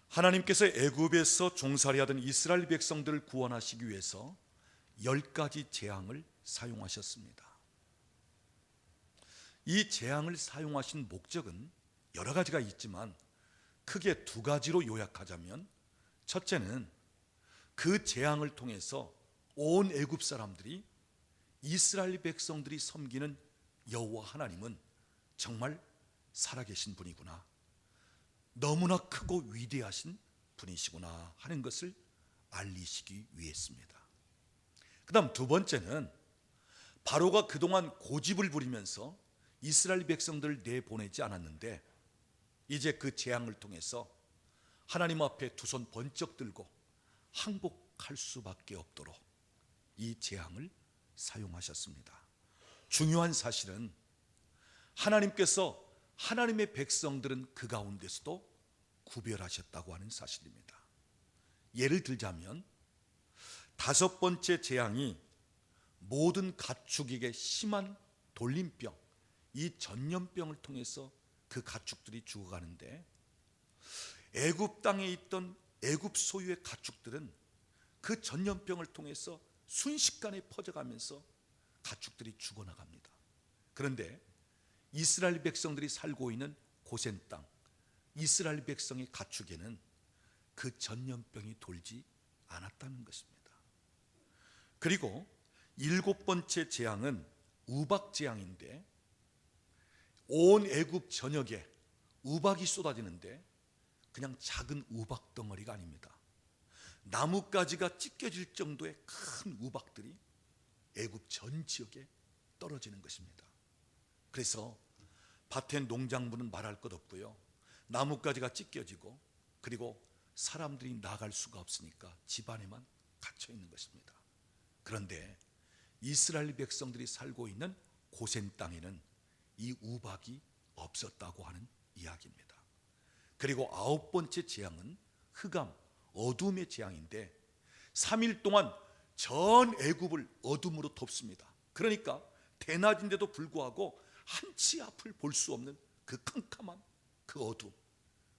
하나님께서 애굽에서 종살이하던 이스라엘 백성들을 구원하시기 위해서 10가지 재앙을 사용하셨습니다. 이 재앙을 사용하신 목적은 여러 가지가 있지만 크게 두 가지로 요약하자면, 첫째는 그 재앙을 통해서 온 애굽 사람들이 이스라엘 백성들이 섬기는 여호와 하나님은 정말 살아계신 분이구나, 너무나 크고 위대하신 분이시구나 하는 것을 알리시기 위해서입니다. 그 다음 두 번째는 바로가 그동안 고집을 부리면서 이스라엘 백성들을 내보내지 않았는데, 이제 그 재앙을 통해서 하나님 앞에 두 손 번쩍 들고 항복할 수밖에 없도록 이 재앙을 사용하셨습니다. 중요한 사실은 하나님께서 하나님의 백성들은 그 가운데서도 구별하셨다고 하는 사실입니다. 예를 들자면 다섯 번째 재앙이 모든 가축에게 심한 돌림병, 이 전염병을 통해서 그 가축들이 죽어가는데, 애굽 땅에 있던 애굽 소유의 가축들은 그 전염병을 통해서 순식간에 퍼져가면서 가축들이 죽어나갑니다. 그런데 이스라엘 백성들이 살고 있는 고센 땅, 이스라엘 백성의 가축에는 그 전염병이 돌지 않았다는 것입니다. 그리고 일곱 번째 재앙은 우박 재앙인데, 온 애굽 전역에 우박이 쏟아지는데 그냥 작은 우박 덩어리가 아닙니다. 나뭇가지가 찢겨질 정도의 큰 우박들이 애굽 전 지역에 떨어지는 것입니다. 그래서 밭의 농장부는 말할 것 없고요, 나뭇가지가 찢겨지고 그리고 사람들이 나갈 수가 없으니까 집 안에만 갇혀 있는 것입니다. 그런데 이스라엘 백성들이 살고 있는 고센 땅에는 이 우박이 없었다고 하는 이야기입니다. 그리고 아홉 번째 재앙은 흑암, 어둠의 재앙인데 3일 동안 전 애굽을 어둠으로 덮습니다. 그러니까 대낮인데도 불구하고 한치 앞을 볼 수 없는 그 캄캄한 그 어둠.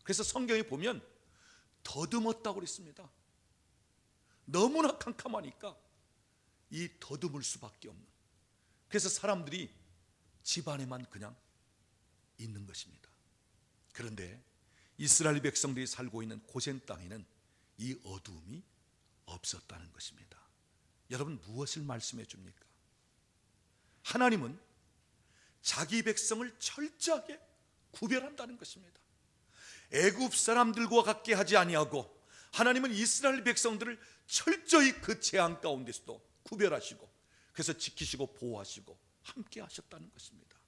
그래서 성경에 보면 더듬었다고 그랬습니다. 너무나 캄캄하니까 이 더듬을 수밖에 없는, 그래서 사람들이 집 안에만 그냥 있는 것입니다. 그런데 이스라엘 백성들이 살고 있는 고센 땅에는 이 어두움이 없었다는 것입니다. 여러분, 무엇을 말씀해 줍니까? 하나님은 자기 백성을 철저하게 구별한다는 것입니다. 애굽 사람들과 같게 하지 아니하고 하나님은 이스라엘 백성들을 철저히 그 재앙 가운데서도 구별하시고, 그래서 지키시고 보호하시고 함께 하셨다는 것입니다.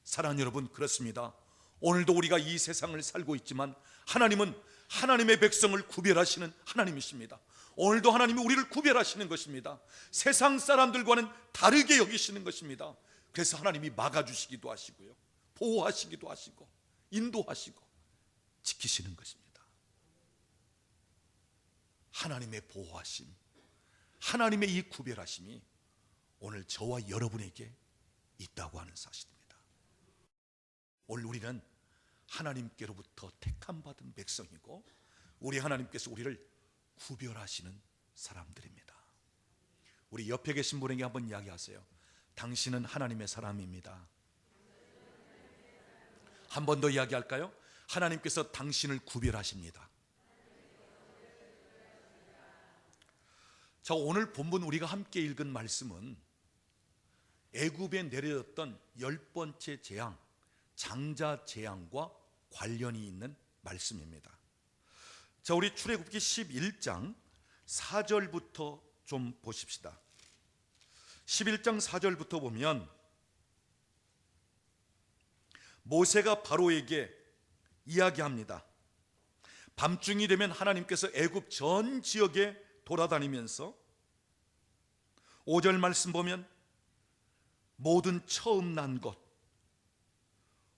사랑하는 여러분, 그렇습니다. 오늘도 우리가 이 세상을 살고 있지만 하나님은 하나님의 백성을 구별하시는 하나님이십니다. 오늘도 하나님이 우리를 구별하시는 것입니다. 세상 사람들과는 다르게 여기시는 것입니다. 그래서 하나님이 막아주시기도 하시고요, 보호하시기도 하시고 인도하시고 지키시는 것입니다. 하나님의 보호하심, 하나님의 이 구별하심이 오늘 저와 여러분에게 있다고 하는 사실입니다. 오늘 우리는 하나님께로부터 택함받은 백성이고, 우리 하나님께서 우리를 구별하시는 사람들입니다. 우리 옆에 계신 분에게 한번 이야기하세요. 당신은 하나님의 사람입니다. 한 번 더 이야기할까요? 하나님께서 당신을 구별하십니다. 자, 오늘 본문 우리가 함께 읽은 말씀은 애굽에 내려졌던 10번째 재앙, 장자 재앙과 관련이 있는 말씀입니다. 자, 우리 출애굽기 11장 4절부터 좀 보십시다. 11장 4절부터 보면 모세가 바로에게 이야기합니다. 밤중이 되면 하나님께서 애굽 전 지역에 돌아다니면서 5절 말씀 보면 모든 처음 난 것,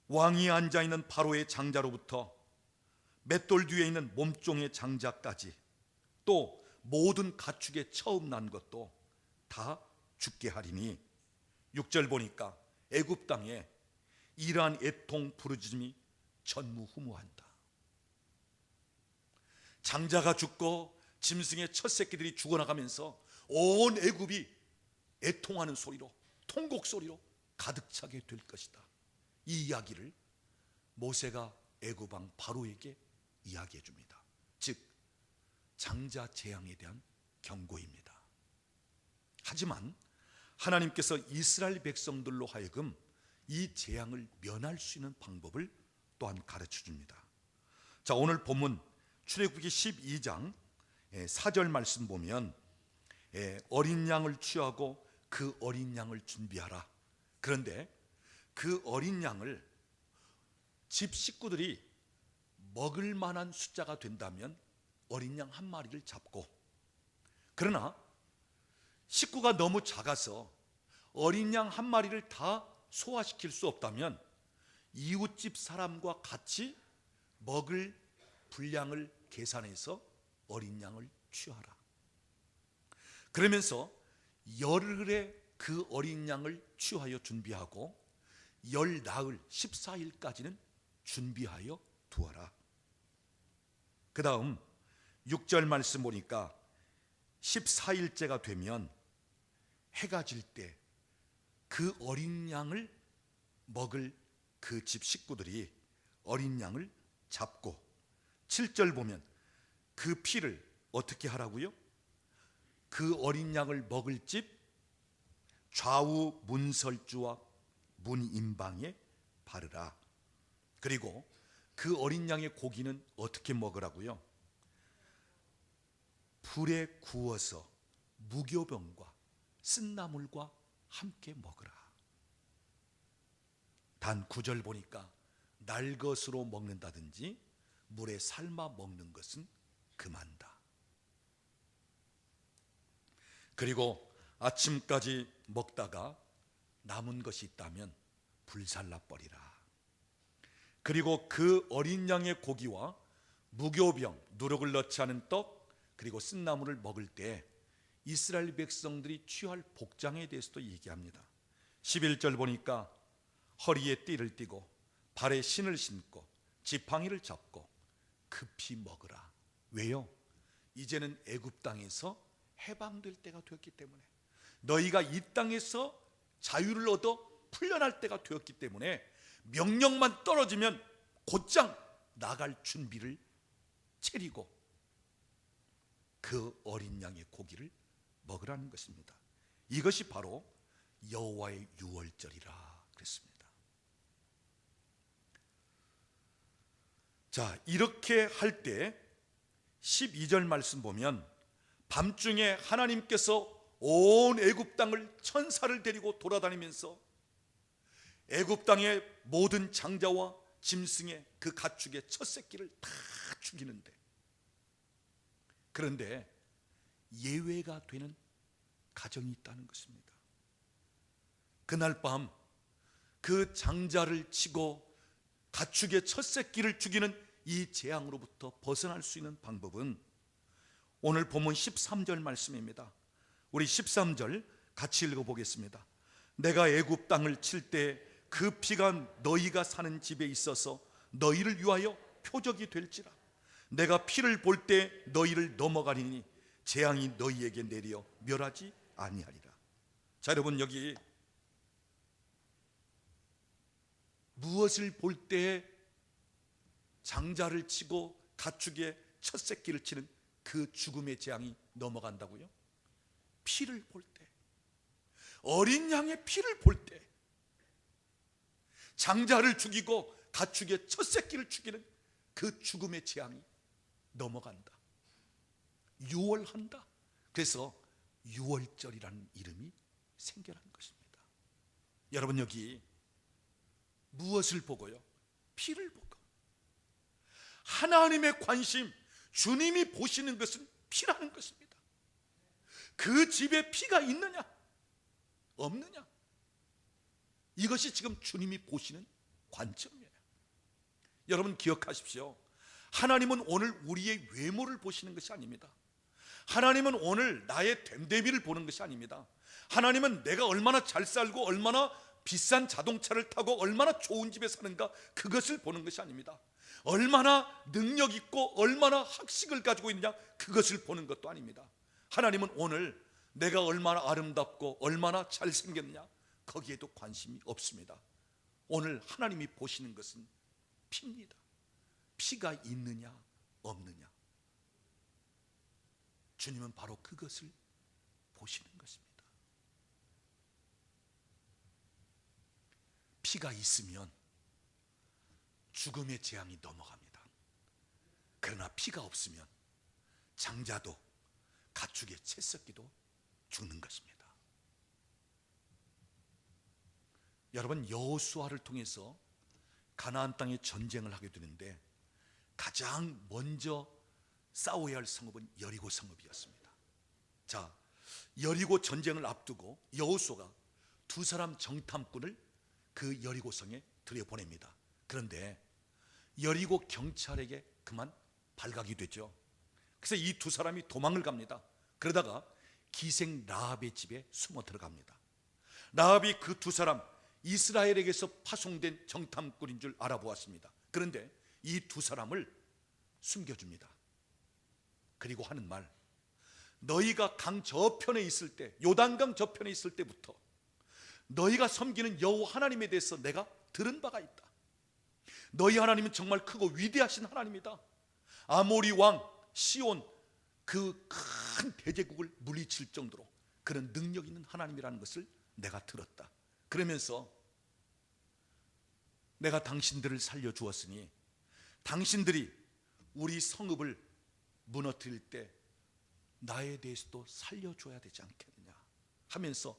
왕이 앉아있는 바로의 장자로부터 맷돌 뒤에 있는 몸종의 장자까지, 또 모든 가축의 처음 난 것도 다 죽게 하리니, 6절 보니까 애굽 땅에 이러한 애통 부르짖음이 전무후무한다. 장자가 죽고 짐승의 첫 새끼들이 죽어나가면서 온 애굽이 애통하는 소리로, 통곡 소리로 가득 차게 될 것이다. 이 이야기를 모세가 애굽 왕 바로에게 이야기해 줍니다. 즉 장자 재앙에 대한 경고입니다. 하지만 하나님께서 이스라엘 백성들로 하여금 이 재앙을 면할 수 있는 방법을 또한 가르쳐 줍니다. 자, 오늘 본문 출애굽기 12장 4절 말씀 보면 어린 양을 취하고 그 어린 양을 준비하라. 그런데 그 어린 양을 집 식구들이 먹을 만한 숫자가 된다면 어린 양 한 마리를 잡고, 그러나 식구가 너무 작아서 어린 양 한 마리를 다 소화시킬 수 없다면 이웃집 사람과 같이 먹을 분량을 계산해서 어린 양을 취하라. 그러면서 열흘에 그 어린 양을 취하여 준비하고 열 나흘 14일까지는 준비하여 두어라. 그 다음 6절 말씀 보니까 14일째가 되면 해가 질 때 그 어린 양을 먹을 그 집 식구들이 어린 양을 잡고, 7절 보면 그 피를 어떻게 하라고요? 그 어린 양을 먹을 집 좌우 문설주와 문인방에 바르라. 그리고 그 어린 양의 고기는 어떻게 먹으라고요? 불에 구워서 무교병과 쓴나물과 함께 먹으라. 단 9절 보니까 날 것으로 먹는다든지 물에 삶아 먹는 것은 금한다. 그리고 아침까지 먹다가 남은 것이 있다면 불살라 버리라. 그리고 그 어린 양의 고기와 무교병, 누룩을 넣지 않은 떡, 그리고 쓴나물을 먹을 때 이스라엘 백성들이 취할 복장에 대해서도 얘기합니다. 11절 보니까 허리에 띠를 띠고 발에 신을 신고 지팡이를 잡고 급히 먹으라. 왜요? 이제는 애굽 땅에서 해방될 때가 되었기 때문에, 너희가 이 땅에서 자유를 얻어 풀려날 때가 되었기 때문에 명령만 떨어지면 곧장 나갈 준비를 차리고 그 어린 양의 고기를 먹으라는 것입니다. 이것이 바로 여호와의 유월절이라 그랬습니다. 자, 이렇게 할 때 12절 말씀 보면 밤중에 하나님께서 온 애굽 땅을 천사를 데리고 돌아다니면서 애굽 땅의 모든 장자와 짐승의 그 가축의 첫 새끼를 다 죽이는데, 그런데 예외가 되는 가정이 있다는 것입니다. 그날 밤 그 장자를 치고 가축의 첫 새끼를 죽이는 이 재앙으로부터 벗어날 수 있는 방법은 오늘 본문 13절 말씀입니다. 우리 13절 같이 읽어보겠습니다. 내가 애굽 땅을 칠 때 그 피가 너희가 사는 집에 있어서 너희를 위하여 표적이 될지라. 내가 피를 볼 때 너희를 넘어가리니 재앙이 너희에게 내려 멸하지 아니하리라. 자, 여러분, 여기 무엇을 볼 때 장자를 치고 가축의 첫 새끼를 치는 그 죽음의 재앙이 넘어간다고요? 피를 볼 때, 어린 양의 피를 볼 때, 장자를 죽이고 가축의 첫 새끼를 죽이는 그 죽음의 재앙이 넘어간다. 유월한다. 그래서 유월절이라는 이름이 생겨난 것입니다. 여러분, 여기 무엇을 보고요? 피를 보고. 하나님의 관심, 주님이 보시는 것은 피라는 것입니다. 그 집에 피가 있느냐 없느냐, 이것이 지금 주님이 보시는 관점이에요. 여러분 기억하십시오. 하나님은 오늘 우리의 외모를 보시는 것이 아닙니다. 하나님은 오늘 나의 됨됨이를 보는 것이 아닙니다. 하나님은 내가 얼마나 잘 살고 얼마나 비싼 자동차를 타고 얼마나 좋은 집에 사는가, 그것을 보는 것이 아닙니다. 얼마나 능력 있고 얼마나 학식을 가지고 있느냐, 그것을 보는 것도 아닙니다. 하나님은 오늘 내가 얼마나 아름답고 얼마나 잘생겼느냐, 거기에도 관심이 없습니다. 오늘 하나님이 보시는 것은 피입니다. 피가 있느냐 없느냐, 주님은 바로 그것을 보시는 것입니다. 피가 있으면 죽음의 재앙이 넘어갑니다. 그러나 피가 없으면 장자도 가축의 채석기도 죽는 것입니다. 여러분, 여호수아를 통해서 가나안 땅에 전쟁을 하게 되는데 가장 먼저 싸워야 할 성읍은 여리고 성읍이었습니다. 자, 여리고 전쟁을 앞두고 여호수아가 두 사람 정탐꾼을 그 여리고성에 들여보냅니다. 그런데 여리고 경찰에게 그만 발각이 되죠. 그래서 이 두 사람이 도망을 갑니다. 그러다가 기생 라합의 집에 숨어 들어갑니다. 라합이 그 두 사람 이스라엘에게서 파송된 정탐꾼인 줄 알아보았습니다. 그런데 이 두 사람을 숨겨줍니다. 그리고 하는 말, 너희가 강 저편에 있을 때, 요단강 저편에 있을 때부터 너희가 섬기는 여호와 하나님에 대해서 내가 들은 바가 있다. 너희 하나님은 정말 크고 위대하신 하나님이다. 아모리 왕 시온 그 큰 대제국을 물리칠 정도로 그런 능력 있는 하나님이라는 것을 내가 들었다. 그러면서 내가 당신들을 살려주었으니 당신들이 우리 성읍을 무너뜨릴 때 나에 대해서도 살려줘야 되지 않겠느냐 하면서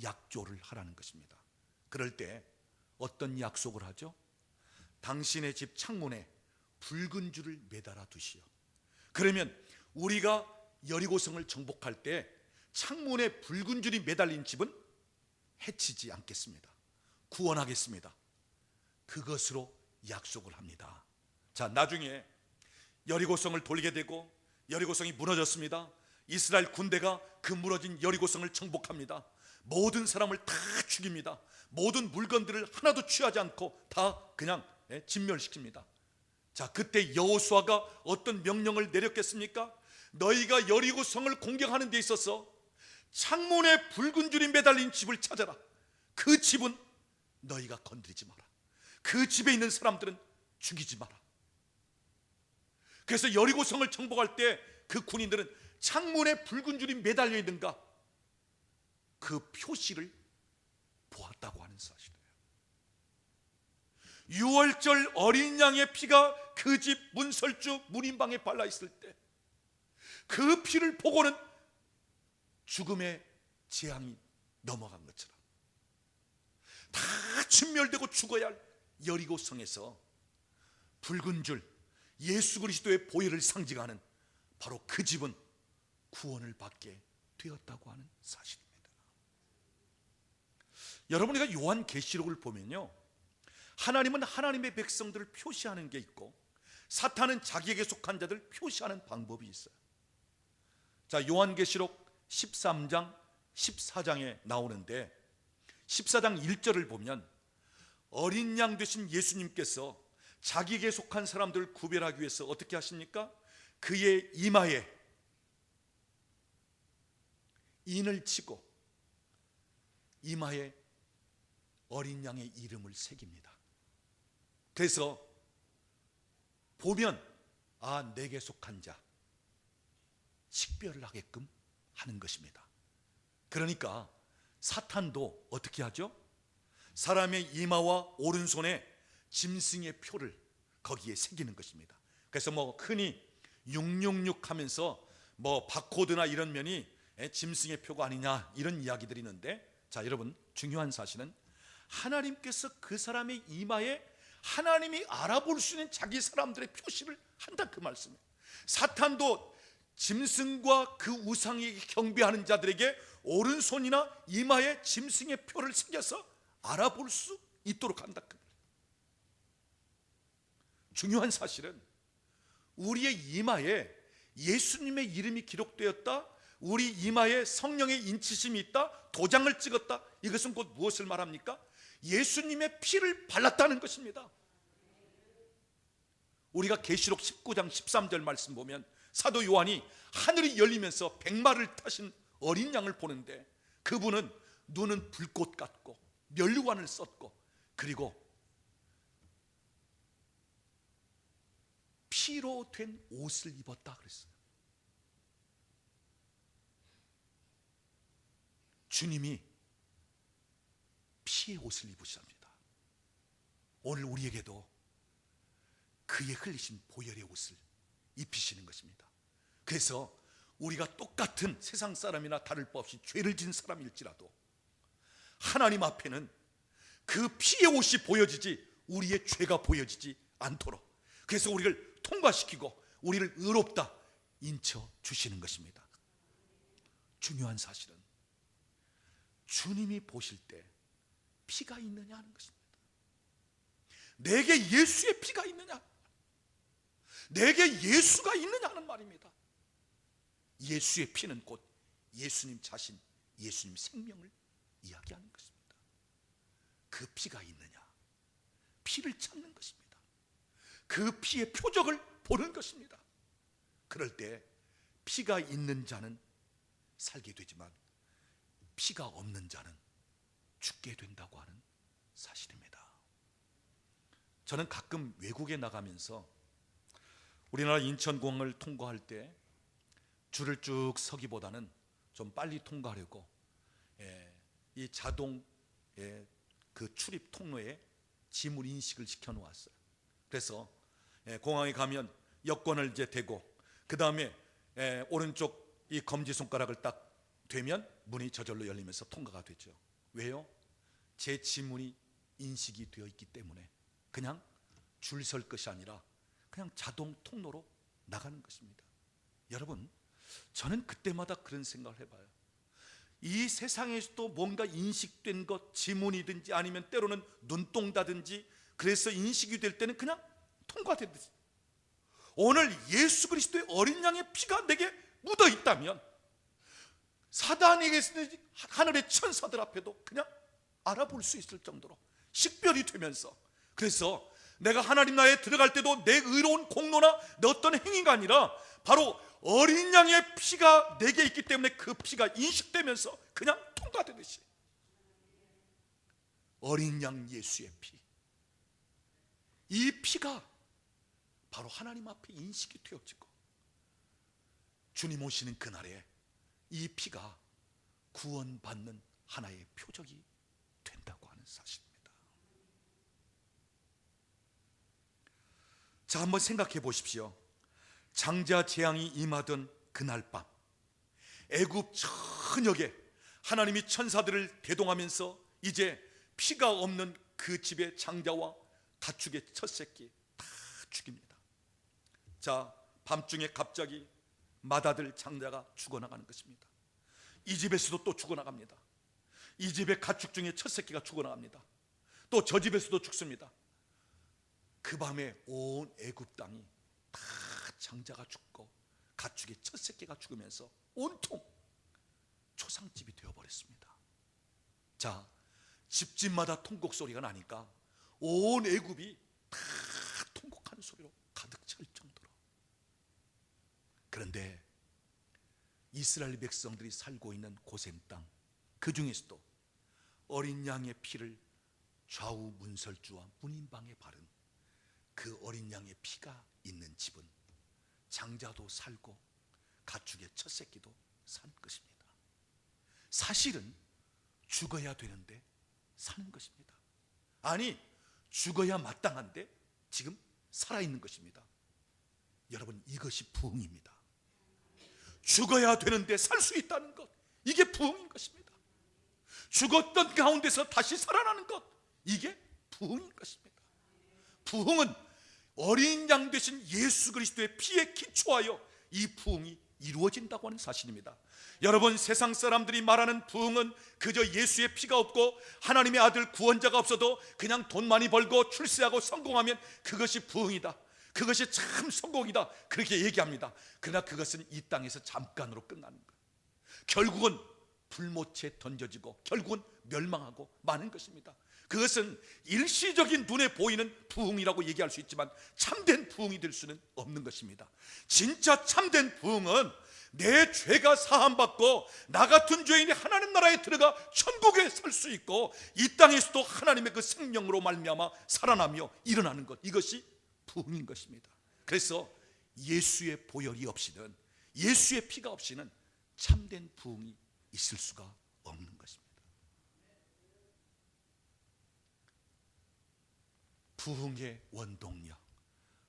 약조를 하라는 것입니다. 그럴 때 어떤 약속을 하죠? 당신의 집 창문에 붉은 줄을 매달아 두시오. 그러면 우리가 여리고성을 정복할 때 창문에 붉은 줄이 매달린 집은 해치지 않겠습니다. 구원하겠습니다. 그것으로 약속을 합니다. 자, 나중에 여리고성을 돌게 되고 여리고성이 무너졌습니다. 이스라엘 군대가 그 무너진 여리고성을 정복합니다. 모든 사람을 다 죽입니다. 모든 물건들을 하나도 취하지 않고 다 그냥 진멸시킵니다. 자, 그때 여호수아가 어떤 명령을 내렸겠습니까? 너희가 여리고성을 공격하는 데 있어서 창문에 붉은 줄이 매달린 집을 찾아라. 그 집은 너희가 건드리지 마라. 그 집에 있는 사람들은 죽이지 마라. 그래서 여리고성을 정복할 때 그 군인들은 창문에 붉은 줄이 매달려 있는가, 그 표시를 보았다고 하는 사실이에요. 유월절 어린 양의 피가 그 집 문설주 문인방에 발라 있을 때 그 피를 보고는 죽음의 재앙이 넘어간 것처럼 다 진멸되고 죽어야 할 여리고성에서 붉은 줄, 예수 그리스도의 보혈을 상징하는 바로 그 집은 구원을 받게 되었다고 하는 사실입니다. 여러분, 우리가 요한계시록을 보면요, 하나님은 하나님의 백성들을 표시하는 게 있고 사탄은 자기에게 속한 자들을 표시하는 방법이 있어요. 자, 요한계시록 13장 14장에 나오는데 14장 1절을 보면 어린 양 되신 예수님께서 자기에게 속한 사람들을 구별하기 위해서 어떻게 하십니까? 그의 이마에 인을 치고 이마에 어린 양의 이름을 새깁니다. 그래서 보면 아, 내게 속한 자, 식별을 하게끔 하는 것입니다. 그러니까 사탄도 어떻게 하죠? 사람의 이마와 오른손에 짐승의 표를 거기에 새기는 것입니다. 그래서 흔히 666 하면서 바코드나 이런 면이 짐승의 표가 아니냐 이런 이야기들이 있는데, 자, 여러분, 중요한 사실은 하나님께서 그 사람의 이마에 하나님이 알아볼 수 있는 자기 사람들의 표시를 한다, 그 말씀이에요. 사탄도 짐승과 그 우상에게 경배하는 자들에게 오른손이나 이마에 짐승의 표를 새겨서 알아볼 수 있도록 한다, 그 말이에요. 중요한 사실은 우리의 이마에 예수님의 이름이 기록되었다, 우리 이마에 성령의 인치심이 있다, 도장을 찍었다, 이것은 곧 무엇을 말합니까? 예수님의 피를 발랐다는 것입니다. 우리가 계시록 19장 13절 말씀 보면 사도 요한이 하늘이 열리면서 백마를 타신 어린 양을 보는데 그분은 눈은 불꽃 같고 면류관을 썼고 그리고 피로 된 옷을 입었다 그랬어요. 주님이 피의 옷을 입으십니다. 오늘 우리에게도 그의 흘리신 보혈의 옷을 입히시는 것입니다. 그래서 우리가 똑같은 세상 사람이나 다를 바 없이 죄를 지은 사람일지라도 하나님 앞에는 그 피의 옷이 보여지지 우리의 죄가 보여지지 않도록, 그래서 우리를 통과시키고 우리를 의롭다 인쳐 주시는 것입니다. 중요한 사실은 주님이 보실 때 피가 있느냐 하는 것입니다. 내게 예수의 피가 있느냐, 내게 예수가 있느냐 하는 말입니다. 예수의 피는 곧 예수님 자신, 예수님 생명을 이야기하는 것입니다. 그 피가 있느냐, 피를 찾는 것입니다. 그 피의 표적을 보는 것입니다. 그럴 때 피가 있는 자는 살게 되지만 피가 없는 자는 죽게 된다고 하는 사실입니다. 저는 가끔 외국에 나가면서 우리나라 인천공항을 통과할 때 줄을 쭉 서기보다는 좀 빨리 통과하려고 이 자동 그 출입 통로에 지문 인식을 시켜 놓았어요. 그래서 공항에 가면 여권을 이제 대고 그 다음에 오른쪽 이 검지 손가락을 딱 되면 문이 저절로 열리면서 통과가 되죠. 왜요? 제 지문이 인식이 되어 있기 때문에 그냥 줄 설 것이 아니라 그냥 자동 통로로 나가는 것입니다. 여러분, 저는 그때마다 그런 생각을 해봐요. 이 세상에서도 뭔가 인식된 것, 지문이든지 아니면 때로는 눈동자든지 그래서 인식이 될 때는 그냥 통과되듯이 오늘 예수 그리스도의 어린 양의 피가 내게 묻어 있다면 사단에게서는 하늘의 천사들 앞에도 그냥 알아볼 수 있을 정도로 식별이 되면서, 그래서 내가 하나님 나라에 들어갈 때도 내 의로운 공로나 내 어떤 행위가 아니라 바로 어린 양의 피가 내게 있기 때문에 그 피가 인식되면서 그냥 통과되듯이 어린 양 예수의 피, 이 피가 바로 하나님 앞에 인식이 되어지고 주님 오시는 그날에 이 피가 구원받는 하나의 표적이 된다고 하는 사실입니다. 자, 한번 생각해 보십시오. 장자 재앙이 임하던 그날 밤 애굽 전역에 하나님이 천사들을 대동하면서 이제 피가 없는 그 집의 장자와 가축의 첫 새끼 다 죽입니다. 자, 밤중에 갑자기 맏아들 장자가 죽어나가는 것입니다. 이 집에서도 또 죽어나갑니다. 이 집의 가축 중에 첫 새끼가 죽어나갑니다. 또 저 집에서도 죽습니다. 그 밤에 온 애굽 땅이 다 장자가 죽고 가축의 첫 새끼가 죽으면서 온통 초상집이 되어버렸습니다. 자, 집집마다 통곡 소리가 나니까 온 애굽이 다 통곡하는 소리로 가득 찰 정도로. 그런데 이스라엘 백성들이 살고 있는 고센 땅, 그 중에서도 어린 양의 피를 좌우 문설주와 문인방에 바른 그 어린 양의 피가 있는 집은 장자도 살고 가축의 첫 새끼도 산 것입니다. 사실은 죽어야 되는데 사는 것입니다. 아니, 죽어야 마땅한데 지금 살아있는 것입니다. 여러분, 이것이 부흥입니다. 죽어야 되는데 살 수 있다는 것, 이게 부흥인 것입니다. 죽었던 가운데서 다시 살아나는 것, 이게 부흥인 것입니다. 부흥은 어린 양 되신 예수 그리스도의 피에 기초하여 이 부흥이 이루어진다고 하는 사실입니다. 여러분, 세상 사람들이 말하는 부흥은 그저 예수의 피가 없고 하나님의 아들 구원자가 없어도 그냥 돈 많이 벌고 출세하고 성공하면 그것이 부흥이다, 그것이 참 성공이다, 그렇게 얘기합니다. 그러나 그것은 이 땅에서 잠깐으로 끝나는 거예요. 결국은 불못에 던져지고 결국은 멸망하고 마는 것입니다. 그것은 일시적인 눈에 보이는 부흥이라고 얘기할 수 있지만 참된 부흥이 될 수는 없는 것입니다. 진짜 참된 부흥은 내 죄가 사함받고 나 같은 죄인이 하나님 나라에 들어가 천국에 살 수 있고 이 땅에서도 하나님의 그 생명으로 말미암아 살아나며 일어나는 것, 이것이 부흥인 것입니다. 그래서 예수의 보혈이 없이는, 예수의 피가 없이는 참된 부흥이 있을 수가 없는 것입니다. 부흥의 원동력,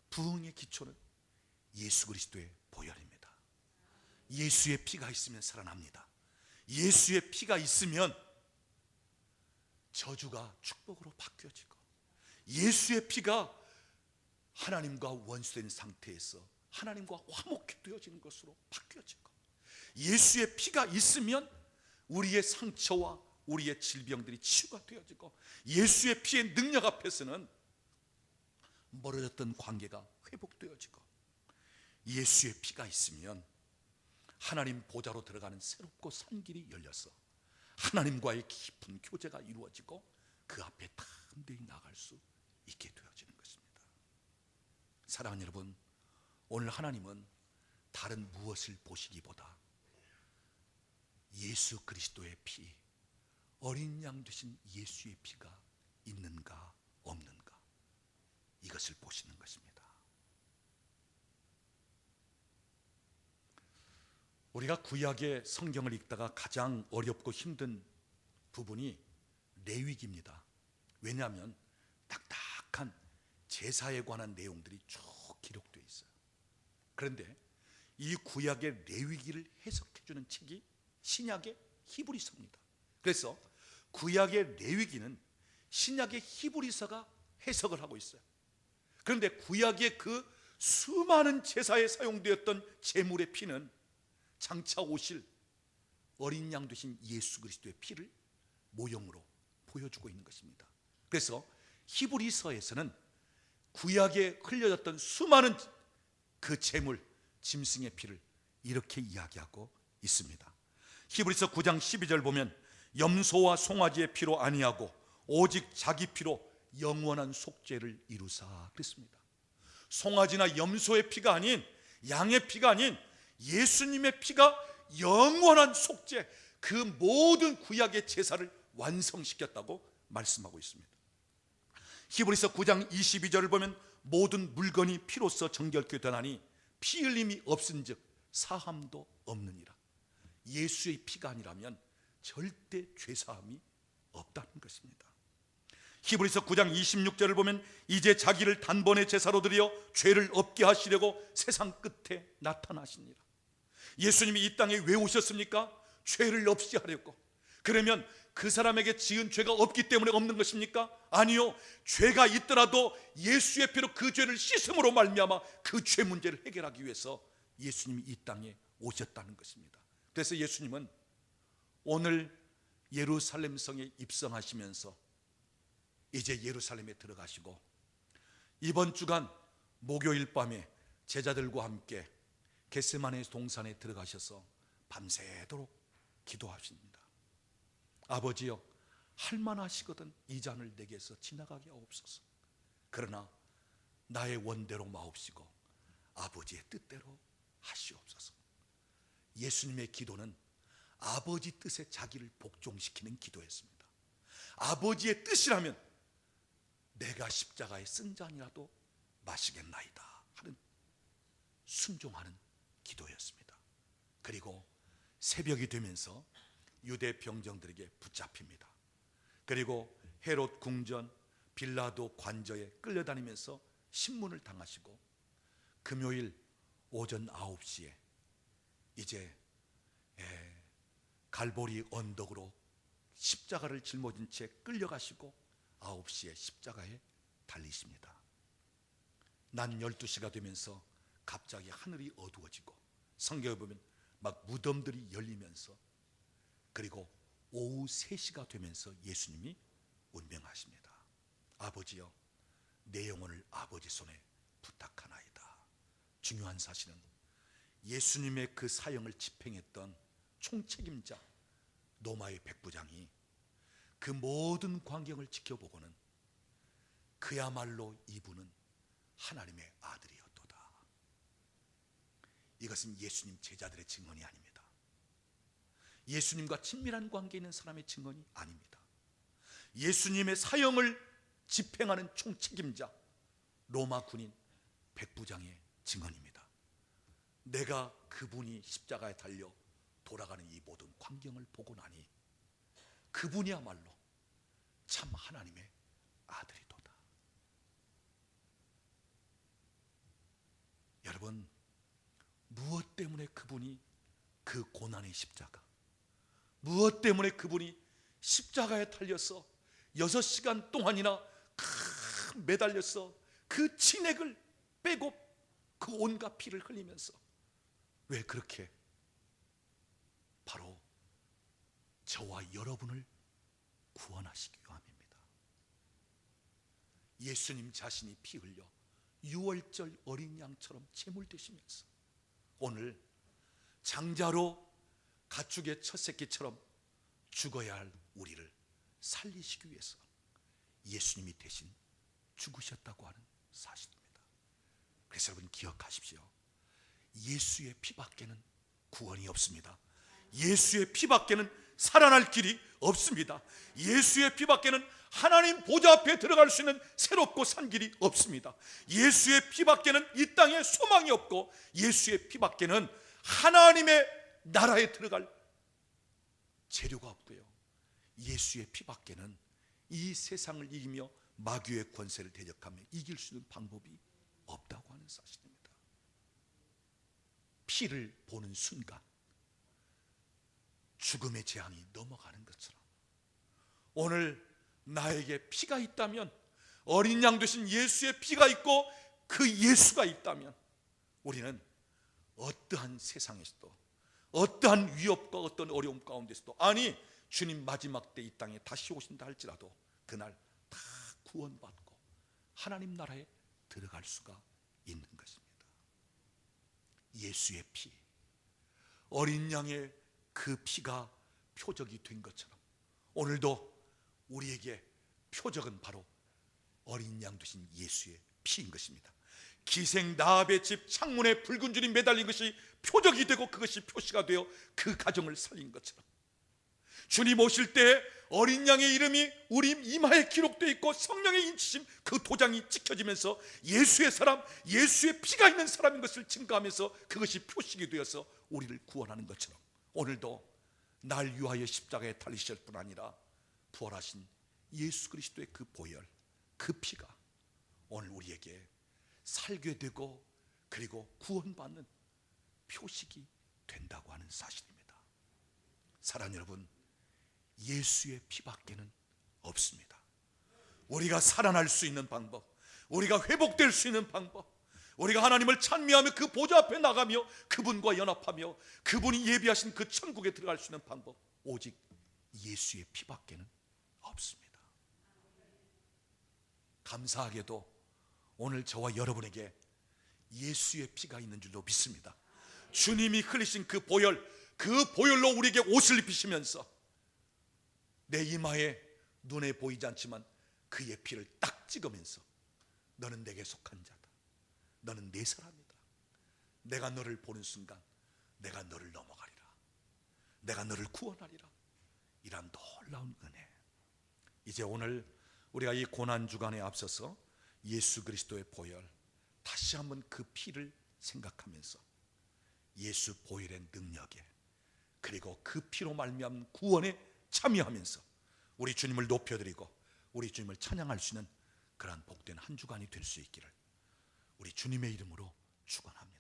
부흥의 기초는 예수 그리스도의 보혈입니다. 예수의 피가 있으면 살아납니다. 예수의 피가 있으면 저주가 축복으로 바뀌어지고, 예수의 피가 하나님과 원수된 상태에서 하나님과 화목해 되어지는 것으로 바뀌어지고, 예수의 피가 있으면 우리의 상처와 우리의 질병들이 치유가 되어지고, 예수의 피의 능력 앞에서는 멀어졌던 관계가 회복되어지고, 예수의 피가 있으면 하나님 보좌로 들어가는 새롭고 산 길이 열려서 하나님과의 깊은 교제가 이루어지고 그 앞에 담대히 나갈 수 있게 되어지는 것입니다. 사랑하는 여러분, 오늘 하나님은 다른 무엇을 보시기보다 예수 그리스도의 피, 어린 양 되신 예수의 피가 있는가 없는가, 이것을 보시는 것입니다. 우리가 구약의 성경을 읽다가 가장 어렵고 힘든 부분이 레위기입니다. 왜냐하면 딱딱한 제사에 관한 내용들이 쭉 기록되어 있어요. 그런데 이 구약의 레위기를 해석해주는 책이 신약의 히브리서입니다. 그래서 구약의 레위기는 신약의 히브리서가 해석을 하고 있어요. 그런데 구약의 그 수많은 제사에 사용되었던 제물의 피는 장차 오실 어린 양 되신 예수 그리스도의 피를 모형으로 보여주고 있는 것입니다. 그래서 히브리서에서는 구약에 흘려졌던 수많은 그 제물, 짐승의 피를 이렇게 이야기하고 있습니다. 히브리서 9장 12절 보면 염소와 송아지의 피로 아니하고 오직 자기 피로 영원한 속죄를 이루사 그랬습니다. 송아지나 염소의 피가 아닌, 양의 피가 아닌 예수님의 피가 영원한 속죄, 그 모든 구약의 제사를 완성시켰다고 말씀하고 있습니다. 히브리서 9장 22절을 보면 모든 물건이 피로써 정결케 되나니 피 흘림이 없은즉 사함도 없느니라. 예수의 피가 아니라면 절대 죄사함이 없다는 것입니다. 히브리서 9장 26절을 보면 이제 자기를 단번에 제사로 드려 죄를 없게 하시려고 세상 끝에 나타나시니라. 예수님이 이 땅에 왜 오셨습니까? 죄를 없이 하려고. 그러면 그 사람에게 지은 죄가 없기 때문에 없는 것입니까? 아니요, 죄가 있더라도 예수의 피로 그 죄를 씻음으로 말미암아 그 죄 문제를 해결하기 위해서 예수님이 이 땅에 오셨다는 것입니다. 그래서 예수님은 오늘 예루살렘 성에 입성하시면서 이제 예루살렘에 들어가시고 이번 주간 목요일 밤에 제자들과 함께 겟세마네 동산에 들어가셔서 밤새도록 기도하십니다. 아버지여, 할만하시거든 이 잔을 내게서 지나가게 하옵소서. 그러나 나의 원대로 마옵시고 아버지의 뜻대로 하시옵소서. 예수님의 기도는 아버지 뜻에 자기를 복종시키는 기도였습니다. 아버지의 뜻이라면 내가 십자가에 쓴 잔이라도 마시겠나이다 하는 순종하는 기도였습니다. 그리고 새벽이 되면서 유대 병정들에게 붙잡힙니다. 그리고 헤롯 궁전, 빌라도 관저에 끌려다니면서 신문을 당하시고 금요일 오전 9시에 이제 갈보리 언덕으로 십자가를 짊어진 채 끌려가시고 9시에 십자가에 달리십니다. 낮 12시가 되면서 갑자기 하늘이 어두워지고 성경에 보면 막 무덤들이 열리면서 그리고 오후 3시가 되면서 예수님이 운명하십니다. 아버지여, 내 영혼을 아버지 손에 부탁하나이다. 중요한 사실은 예수님의 그 사형을 집행했던 총책임자 로마의 백부장이 그 모든 광경을 지켜보고는 그야말로 이분은 하나님의 아들이었도다. 이것은 예수님 제자들의 증언이 아닙니다. 예수님과 친밀한 관계에 있는 사람의 증언이 아닙니다. 예수님의 사형을 집행하는 총책임자 로마 군인 백부장의 증언입니다. 내가 그분이 십자가에 달려 돌아가는 이 모든 광경을 보고 나니 그분이야말로 참 하나님의 아들이도다. 여러분, 무엇 때문에 그분이 그 고난의 십자가, 무엇 때문에 그분이 십자가에 달려서 6시간 동안이나 매달려서 그 진액을 빼고 그 온갖 피를 흘리면서 왜 그렇게 바로 저와 여러분을 구원하시기 위함입니다. 예수님 자신이 피 흘려 유월절 어린 양처럼 제물 되시면서 오늘 장자로 가축의 첫 새끼처럼 죽어야 할 우리를 살리시기 위해서 예수님이 대신 죽으셨다고 하는 사실입니다. 그래서 여러분 기억하십시오. 예수의 피밖에는 구원이 없습니다. 예수의 피밖에는 살아날 길이 없습니다. 예수의 피밖에는 하나님 보좌 앞에 들어갈 수 있는 새롭고 산 길이 없습니다. 예수의 피밖에는 이 땅에 소망이 없고 예수의 피밖에는 하나님의 나라에 들어갈 재료가 없고요. 예수의 피밖에는 이 세상을 이기며 마귀의 권세를 대적하며 이길 수 있는 방법이 없다고 하는 사실입니다. 피를 보는 순간 죽음의 재앙이 넘어가는 것처럼 오늘 나에게 피가 있다면, 어린 양 되신 예수의 피가 있고 그 예수가 있다면 우리는 어떠한 세상에서도, 어떠한 위협과 어떤 어려움 가운데서도, 아니 주님 마지막 때 이 땅에 다시 오신다 할지라도 그날 다 구원받고 하나님 나라에 들어갈 수가 있는 것입니다. 예수의 피, 어린 양의 그 피가 표적이 된 것처럼 오늘도 우리에게 표적은 바로 어린 양 되신 예수의 피인 것입니다. 기생 라합의 집 창문에 붉은 줄이 매달린 것이 표적이 되고 그것이 표시가 되어 그 가정을 살린 것처럼 주님 오실 때 어린 양의 이름이 우리 이마에 기록되어 있고 성령의 인치심 그 도장이 찍혀지면서 예수의 사람, 예수의 피가 있는 사람인 것을 증거하면서 그것이 표식이 되어서 우리를 구원하는 것처럼 오늘도 날 위하여 십자가에 달리실 뿐 아니라 부활하신 예수 그리스도의 그 보혈, 그 피가 오늘 우리에게 살게 되고 그리고 구원받는 표식이 된다고 하는 사실입니다. 사랑하는 여러분, 예수의 피밖에는 없습니다. 우리가 살아날 수 있는 방법, 우리가 회복될 수 있는 방법, 우리가 하나님을 찬미하며 그 보좌 앞에 나가며 그분과 연합하며 그분이 예비하신 그 천국에 들어갈 수 있는 방법, 오직 예수의 피밖에는 없습니다. 감사하게도 오늘 저와 여러분에게 예수의 피가 있는 줄로 믿습니다. 주님이 흘리신 그 보혈, 그 보혈로 우리에게 옷을 입히시면서 내 이마에 눈에 보이지 않지만 그의 피를 딱 찍으면서 너는 내게 속한 자다, 너는 내 사람이다, 내가 너를 보는 순간 내가 너를 넘어가리라, 내가 너를 구원하리라, 이란 놀라운 은혜. 이제 오늘 우리가 이 고난주간에 앞서서 예수 그리스도의 보혈, 다시 한번 그 피를 생각하면서 예수 보혈의 능력에 그리고 그 피로 말미암은 구원에 참여하면서 우리 주님을 높여드리고 우리 주님을 찬양할 수 있는 그러한 복된 한 주간이 될 수 있기를 우리 주님의 이름으로 축원합니다.